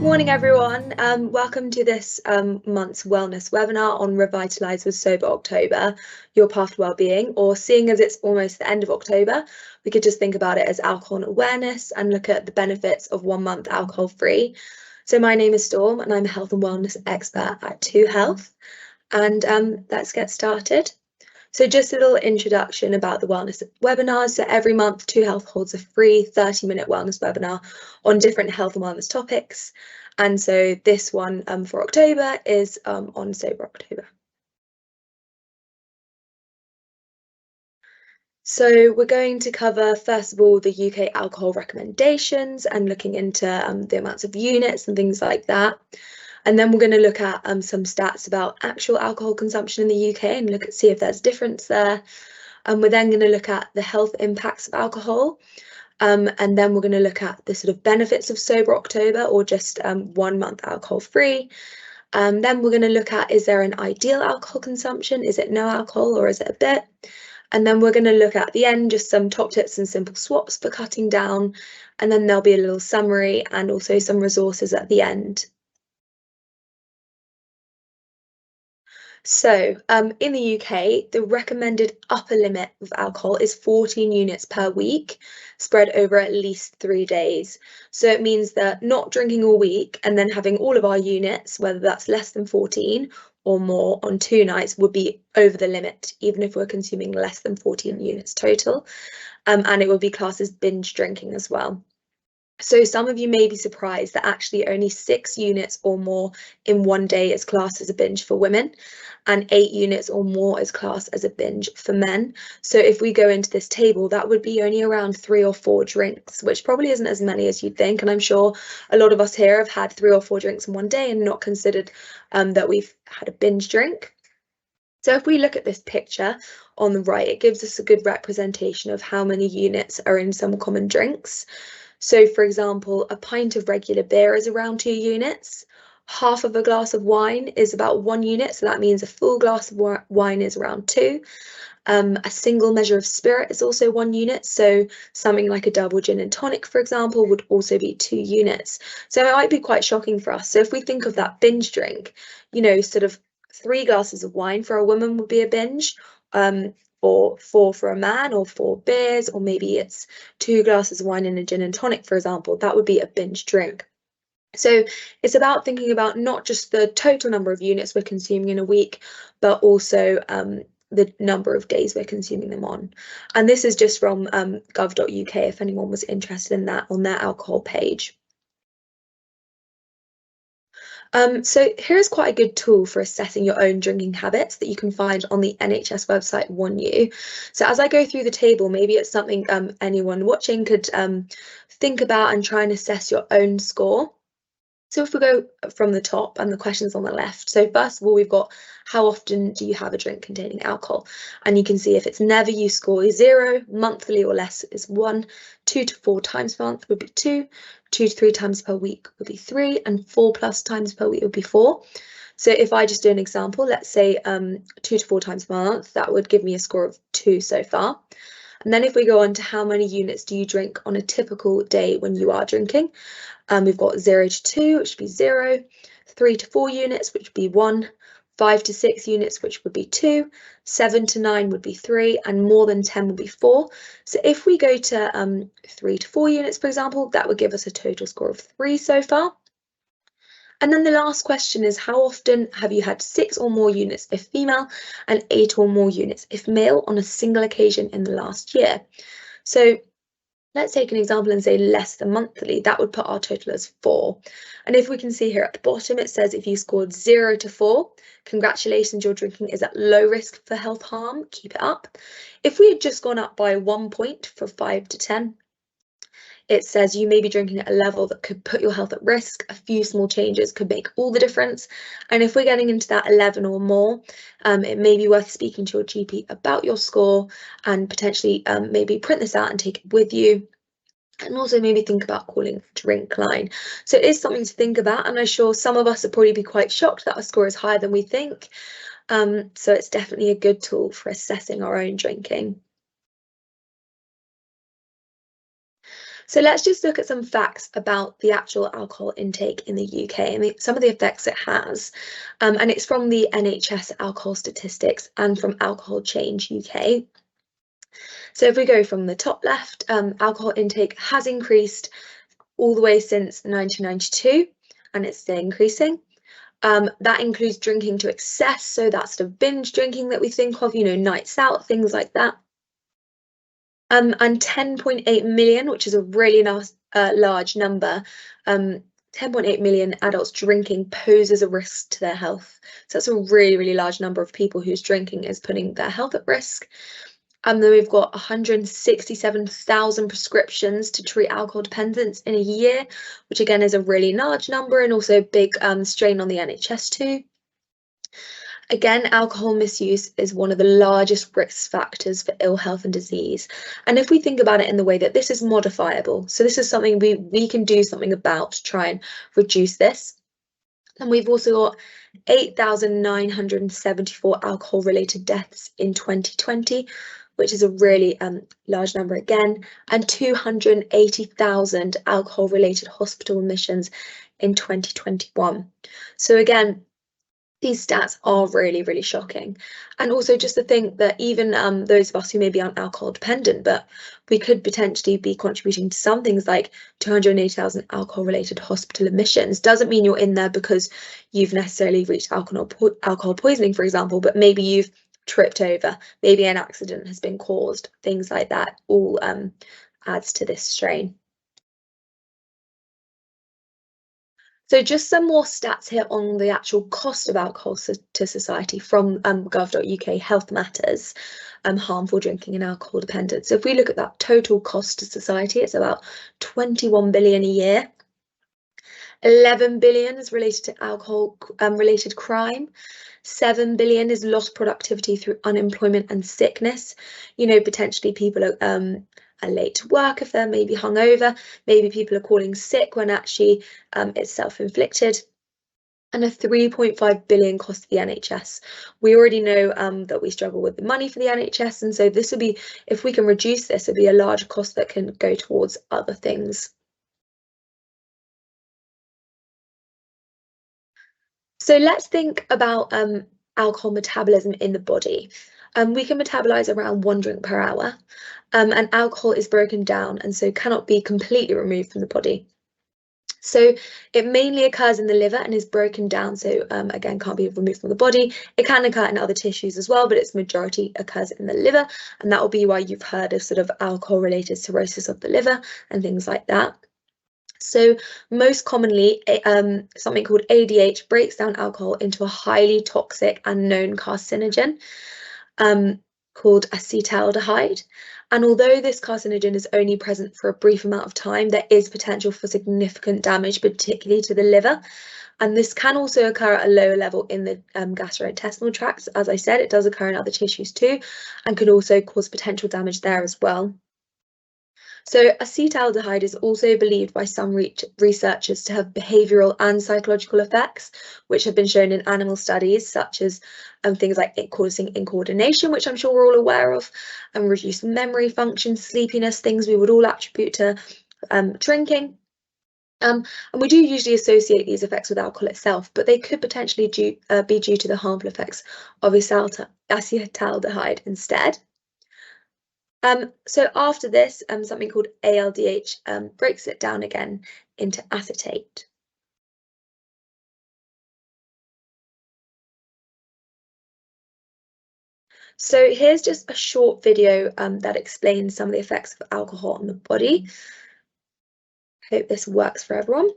Morning, everyone. Welcome to this month's wellness webinar on Revitalise with Sober October, your path to wellbeing, or seeing as it's almost the end of October, we could just think about it as alcohol awareness and look at the benefits of 1 month alcohol free. So my name is Storm and I'm a health and wellness expert at ToHealth. And let's get started. So just a little introduction about the wellness webinars. So every month, ToHealth holds a free 30-minute wellness webinar on different health and wellness topics. And so this one for October is on Sober October. So we're going to cover, first of all, the UK alcohol recommendations and looking into the amounts of units and things like that. And then we're going to look at some stats about actual alcohol consumption in the UK and see if there's difference there. And we're then going to look at the health impacts of alcohol. And then we're going to look at the sort of benefits of Sober October or just 1 month alcohol free. Then we're going to look at, is there an ideal alcohol consumption? Is it no alcohol or is it a bit? And then we're going to look at the end, just some top tips and simple swaps for cutting down. And then there'll be a little summary and also some resources at the end. So in the UK, the recommended upper limit of alcohol is 14 units per week, spread over at least 3 days. So it means that not drinking all week and then having all of our units, whether that's less than 14 or more on 2 nights, would be over the limit, even if we're consuming less than 14 units total. And it will be classed as binge drinking as well. So some of you may be surprised that actually only 6 units or more in 1 day is classed as a binge for women, and 8 units or more is classed as a binge for men. So if we go into this table, that would be only around 3 or 4 drinks, which probably isn't as many as you'd think. And I'm sure a lot of us here have had 3 or 4 drinks in 1 day and not considered that we've had a binge drink. So if we look at this picture on the right, it gives us a good representation of how many units are in some common drinks. So, for example, a pint of regular beer is around 2 units. Half of a glass of wine is about 1 unit, so that means a full glass of wine is around 2. A single measure of spirit is also 1 unit, so something like a double gin and tonic, for example, would also be 2 units. So it might be quite shocking for us. So if we think of that binge drink, sort of 3 glasses of wine for a woman would be a binge, or 4 for a man, or 4 beers, or maybe it's 2 glasses of wine and a gin and tonic, for example. That would be a binge drink. So it's about thinking about not just the total number of units we're consuming in a week, but also the number of days we're consuming them on. And this is just from gov.uk if anyone was interested in that on their alcohol page. So here's quite a good tool for assessing your own drinking habits that you can find on the NHS website OneU. So as I go through the table, maybe it's something anyone watching could think about and try and assess your own score. So if we go from the top and the questions on the left, so first of all, we've got how often do you have a drink containing alcohol? And you can see if it's never, you score 0, monthly or less is 1, 2 to 4 times per month would be 2, 2 to 3 times per week would be 3, and 4+ times per week would be 4. So if I just do an example, let's say 2 to 4 times per month, that would give me a score of 2 so far. And then if we go on to how many units do you drink on a typical day when you are drinking, we've got 0 to 2, which would be 0, 3 to 4 units, which would be 1, 5 to 6 units, which would be 2, 7 to 9 would be 3, and more than 10 would be 4. So if we go to 3 to 4 units, for example, that would give us a total score of 3 so far. And then the last question is, how often have you had 6 or more units if female and 8 or more units if male on a single occasion in the last year? So let's take an example and say less than monthly. That would put our total as 4. And if we can see here at the bottom, it says if you scored 0 to 4, congratulations, your drinking is at low risk for health harm. Keep it up. If we had just gone up by 1 point for 5 to 10, it says you may be drinking at a level that could put your health at risk. A few small changes could make all the difference. And if we're getting into that 11 or more, it may be worth speaking to your GP about your score and potentially maybe print this out and take it with you. And also maybe think about calling Drinkline. So it is something to think about, and I'm sure some of us would probably be quite shocked that our score is higher than we think. So it's definitely a good tool for assessing our own drinking. So let's just look at some facts about the actual alcohol intake in the UK and some of the effects it has. And it's from the NHS alcohol statistics and from Alcohol Change UK. So if we go from the top left, alcohol intake has increased all the way since 1992, and it's still increasing. That includes drinking to excess, so that's the binge drinking that we think of, nights out, things like that. And 10.8 million, which is a really nice, large number, 10.8 million adults drinking poses a risk to their health. So that's a really, really large number of people whose drinking is putting their health at risk. And then we've got 167,000 prescriptions to treat alcohol dependence in a year, which again is a really large number and also a big strain on the NHS too. Again, alcohol misuse is one of the largest risk factors for ill health and disease. And if we think about it in the way that this is modifiable, so this is something we can do something about to try and reduce this. And we've also got 8,974 alcohol-related deaths in 2020, which is a really large number again, and 280,000 alcohol-related hospital admissions in 2021. So again, these stats are really, really shocking. And also just to think that even those of us who maybe aren't alcohol dependent, but we could potentially be contributing to some things like 280,000 alcohol-related hospital admissions doesn't mean you're in there because you've necessarily reached alcohol poisoning, for example, but maybe you've tripped over, maybe an accident has been caused, things like that all adds to this strain. So just some more stats here on the actual cost of alcohol to society from gov.uk Health Matters, harmful drinking and alcohol dependence. So if we look at that total cost to society, it's about 21 billion a year. 11 billion is related to alcohol related crime. 7 billion is lost productivity through unemployment and sickness. Potentially people are late to work if they're maybe hungover. Maybe people are calling sick when actually it's self-inflicted. And a 3.5 billion cost to the NHS. We already know that we struggle with the money for the NHS, and so this would be, if we can reduce this, it'd be a larger cost that can go towards other things. So let's think about alcohol metabolism in the body. We can metabolize around 1 drink per hour, and alcohol is broken down and so cannot be completely removed from the body. So it mainly occurs in the liver and is broken down, so again, can't be removed from the body. It can occur in other tissues as well, but its majority occurs in the liver, and that will be why you've heard of sort of alcohol-related cirrhosis of the liver and things like that. So most commonly, something called ADH breaks down alcohol into a highly toxic and known carcinogen called acetaldehyde. And although this carcinogen is only present for a brief amount of time, there is potential for significant damage, particularly to the liver. And this can also occur at a lower level in the gastrointestinal tract. As I said, it does occur in other tissues too, and could also cause potential damage there as well. So acetaldehyde is also believed by some researchers to have behavioural and psychological effects, which have been shown in animal studies, such as things like it causing incoordination, which I'm sure we're all aware of, and reduced memory function, sleepiness, things we would all attribute to drinking. And we do usually associate these effects with alcohol itself, but they could potentially be due to the harmful effects of acetaldehyde instead. So after this, something called ALDH breaks it down again into acetate. So here's just a short video that explains some of the effects of alcohol on the body. Hope this works for everyone.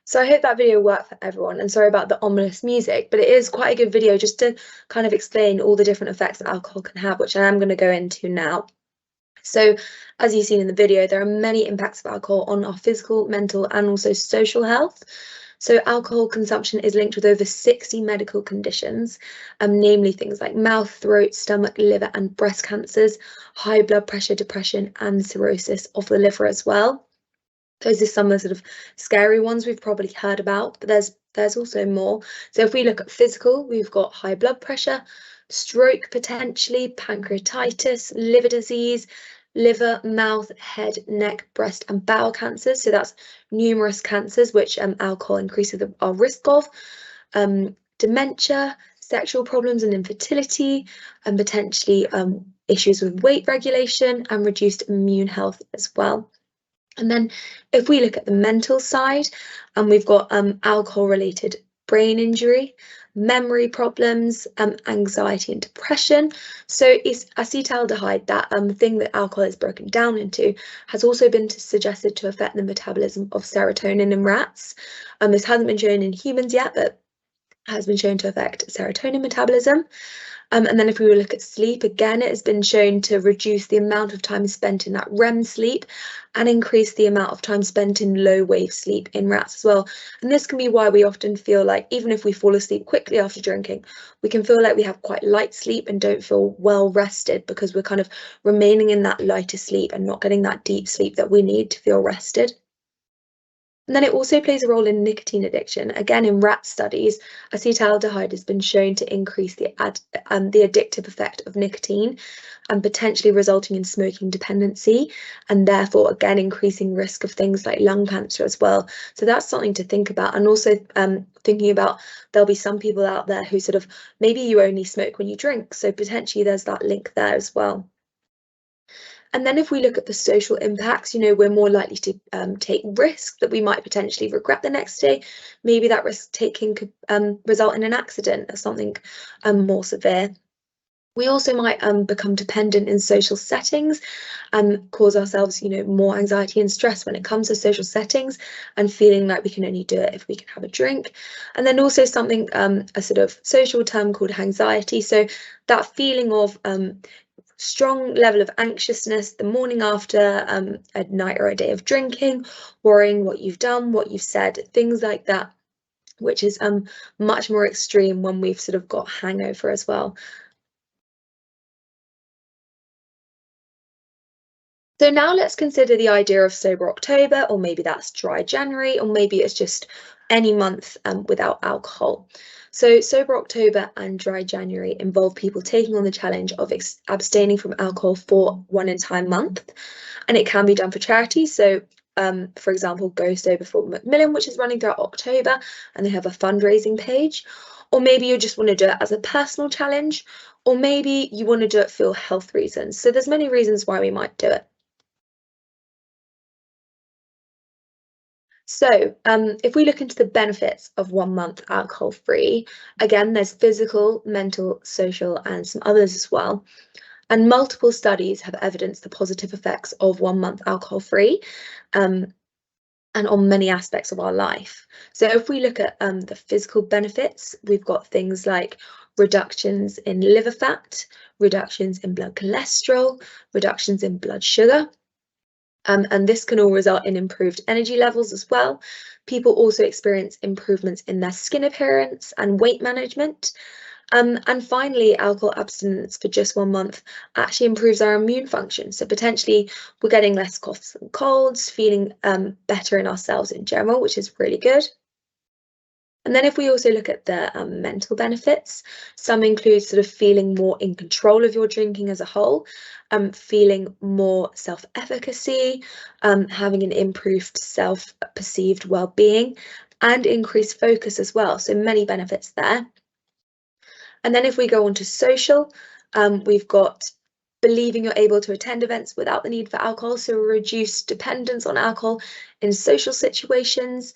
So I hope that video worked for everyone, and sorry about the ominous music, but it is quite a good video just to kind of explain all the different effects that alcohol can have, which I am going to go into now. So, as you've seen in the video, there are many impacts of alcohol on our physical, mental, and also social health. So, alcohol consumption is linked with over 60 medical conditions, namely things like mouth, throat, stomach, liver, and breast cancers, high blood pressure, depression, and cirrhosis of the liver as well. Those are some of the sort of scary ones we've probably heard about, but there's also more. So if we look at physical, we've got high blood pressure, stroke potentially, pancreatitis, liver disease, liver, mouth, head, neck, breast, and bowel cancers. So that's numerous cancers which alcohol increases our risk of. Dementia, sexual problems and infertility, and potentially issues with weight regulation and reduced immune health as well. And then if we look at the mental side, and we've got alcohol-related brain injury, memory problems, anxiety and depression. So is acetaldehyde, that thing that alcohol is broken down into, has also been suggested to affect the metabolism of serotonin in rats. This hasn't been shown in humans yet, but has been shown to affect serotonin metabolism. And then if we look at sleep, again, it has been shown to reduce the amount of time spent in that REM sleep and increase the amount of time spent in low wave sleep in rats as well. And this can be why we often feel like even if we fall asleep quickly after drinking, we can feel like we have quite light sleep and don't feel well rested because we're kind of remaining in that lighter sleep and not getting that deep sleep that we need to feel rested. And then it also plays a role in nicotine addiction. Again, in rat studies, acetaldehyde has been shown to increase the addictive effect of nicotine and potentially resulting in smoking dependency, and therefore, again, increasing risk of things like lung cancer as well. So that's something to think about. And also thinking about there'll be some people out there who sort of, maybe you only smoke when you drink. So potentially there's that link there as well. And then if we look at the social impacts, we're more likely to take risks that we might potentially regret the next day. Maybe that risk taking could result in an accident or something more severe. We also might become dependent in social settings and cause ourselves, more anxiety and stress when it comes to social settings and feeling like we can only do it if we can have a drink. And then also something, a sort of social term called anxiety. So that feeling of strong level of anxiousness the morning after a night or a day of drinking, worrying what you've done, what you've said, things like that, which is much more extreme when we've sort of got hangover as well. So now let's consider the idea of sober October, or maybe that's dry January, or maybe it's just any month without alcohol. So sober October and dry January involve people taking on the challenge of abstaining from alcohol for one entire month, and it can be done for charity. So for example, Go Sober for Macmillan, which is running throughout October, and they have a fundraising page. Or maybe you just want to do it as a personal challenge, or maybe you want to do it for health reasons. So there's many reasons why we might do it. So, if we look into the benefits of 1 month alcohol free, again, there's physical, mental, social, and some others as well. And multiple studies have evidenced the positive effects of 1 month alcohol free and on many aspects of our life. So, if we look at the physical benefits, we've got things like reductions in liver fat, reductions in blood cholesterol, reductions in blood sugar. And this can all result in improved energy levels as well. People also experience improvements in their skin appearance and weight management. And finally, alcohol abstinence for just 1 month actually improves our immune function. So potentially we're getting less coughs and colds, feeling better in ourselves in general, which is really good. And then if we also look at the mental benefits, some include sort of feeling more in control of your drinking as a whole, feeling more self-efficacy, having an improved self-perceived well-being, and increased focus as well. So many benefits there. And then if we go on to social, we've got believing you're able to attend events without the need for alcohol, so reduced dependence on alcohol in social situations.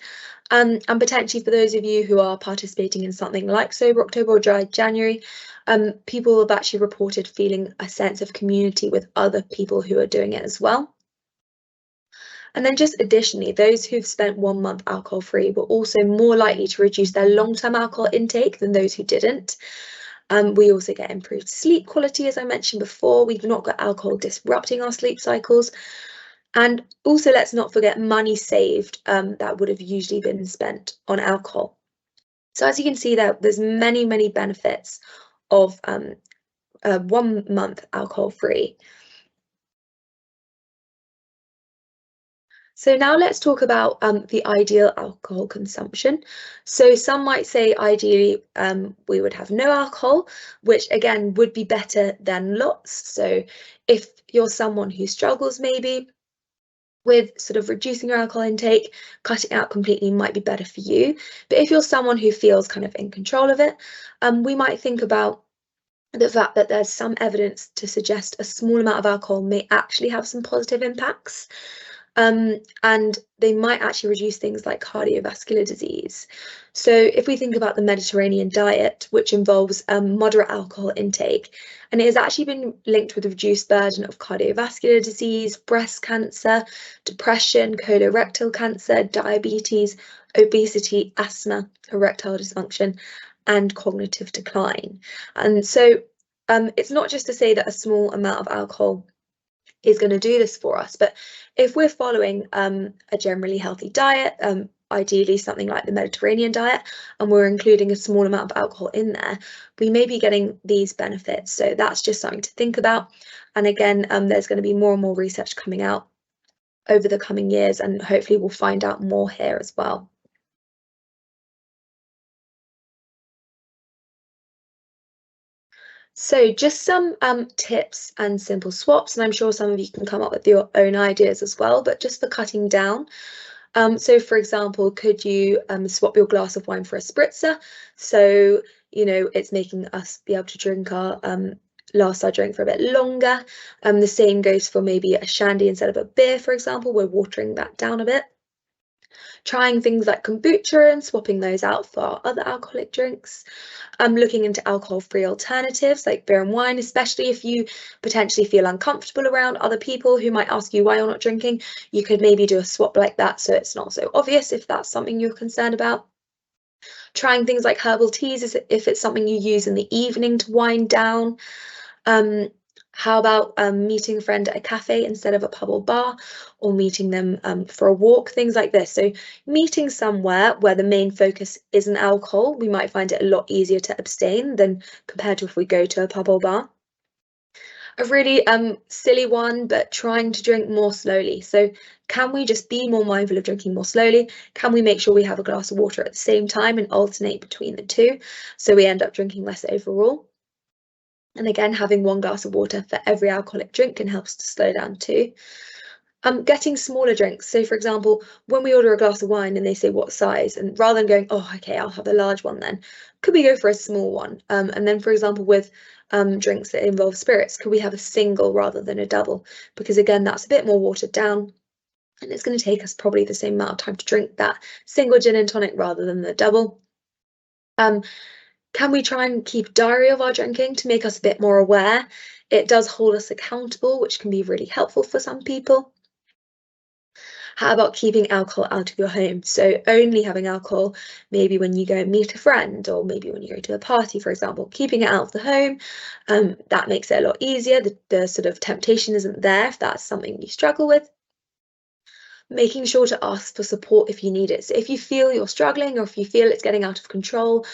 And potentially for those of you who are participating in something like Sober October or Dry January, people have actually reported feeling a sense of community with other people who are doing it as well. And then just additionally, those who've spent 1 month alcohol-free were also more likely to reduce their long-term alcohol intake than those who didn't. We also get improved sleep quality, as I mentioned before. We've not got alcohol disrupting our sleep cycles. And also, let's not forget money saved that would have usually been spent on alcohol. So as you can see there, there's many, many benefits of 1 month alcohol-free. So now let's talk about the ideal alcohol consumption. So some might say ideally we would have no alcohol, which again would be better than lots. So if you're someone who struggles maybe with sort of reducing your alcohol intake, cutting out completely might be better for you. But if you're someone who feels kind of in control of it, we might think about the fact that there's some evidence to suggest a small amount of alcohol may actually have some positive impacts. And they might actually reduce things like cardiovascular disease. So if we think about the Mediterranean diet, which involves moderate alcohol intake, and it has actually been linked with a reduced burden of cardiovascular disease, breast cancer, depression, colorectal cancer, diabetes, obesity, asthma, erectile dysfunction, and cognitive decline. And so it's not just to say that a small amount of alcohol is going to do this for us. But if we're following a generally healthy diet, ideally something like the Mediterranean diet, and we're including a small amount of alcohol in there, we may be getting these benefits. So that's just something to think about. And again, there's going to be more and more research coming out over the coming years, and hopefully we'll find out more here as well. So just some tips and simple swaps, and I'm sure some of you can come up with your own ideas as well, but just for cutting down. So for example, could you swap your glass of wine for a spritzer? So, it's making us be able to drink our last our drink for a bit longer. The same goes for maybe a shandy instead of a beer, for example. We're watering that down a bit. Trying things like kombucha and swapping those out for other alcoholic drinks. Looking into alcohol-free alternatives like beer and wine, especially if you potentially feel uncomfortable around other people who might ask you why you're not drinking. You could maybe do a swap like that so it's not so obvious if that's something you're concerned about. Trying things like herbal teas if it's something you use in the evening to wind down. How about meeting a friend at a cafe instead of a pub or bar, or meeting them for a walk, things like this. So meeting somewhere where the main focus isn't alcohol, we might find it a lot easier to abstain than compared to if we go to a pub or bar. A really silly one, but trying to drink more slowly. So can we just be more mindful of drinking more slowly? Can we make sure we have a glass of water at the same time and alternate between the two so we end up drinking less overall? And again, having 1 glass of water for every alcoholic drink can help us to slow down too. Getting smaller drinks. So for example, when we order a glass of wine and they say what size, and rather than going, oh, okay, I'll have a large one then, could we go for a small one? And then for example, with drinks that involve spirits, could we have a single rather than a double? Because again, that's a bit more watered down. And it's going to take us probably the same amount of time to drink that single gin and tonic rather than the double. Can we try and keep a diary of our drinking to make us a bit more aware? It does hold us accountable, which can be really helpful for some people. How about keeping alcohol out of your home? So only having alcohol maybe when you go and meet a friend, or maybe when you go to a party, for example. Keeping it out of the home, that makes it a lot easier. The sort of temptation isn't there if that's something you struggle with. Making sure to ask for support if you need it. So if you feel you're struggling, or if you feel it's getting out of control,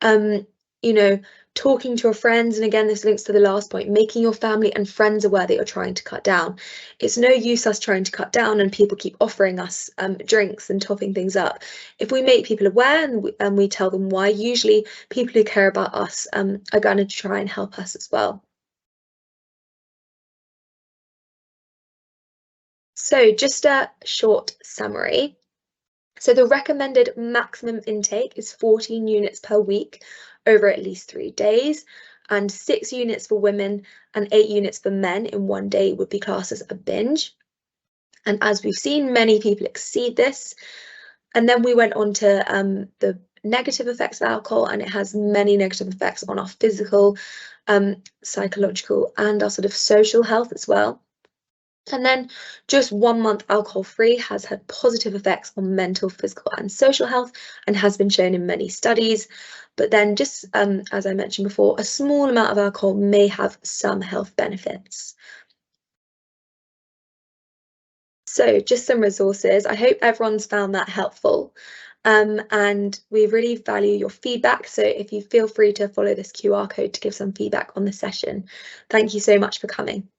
you know, talking to your friends, and again, this links to the last point, making your family and friends aware that you're trying to cut down. It's no use us trying to cut down and people keep offering us drinks and topping things up. If we make people aware and we tell them why, usually people who care about us are going to try and help us as well. So just a short summary. So the recommended maximum intake is 14 units per week over at least 3 days, and 6 units for women and 8 units for men in 1 day would be classed as a binge. And as we've seen, many people exceed this. And then we went on to the negative effects of alcohol, and it has many negative effects on our physical, psychological, and our sort of social health as well. And then just 1 month alcohol free has had positive effects on mental, physical, and social health and has been shown in many studies. But then, just as I mentioned before, a small amount of alcohol may have some health benefits. So, just some resources. I hope everyone's found that helpful. And we really value your feedback. So, if you feel free to follow this QR code to give some feedback on the session. Thank you so much for coming.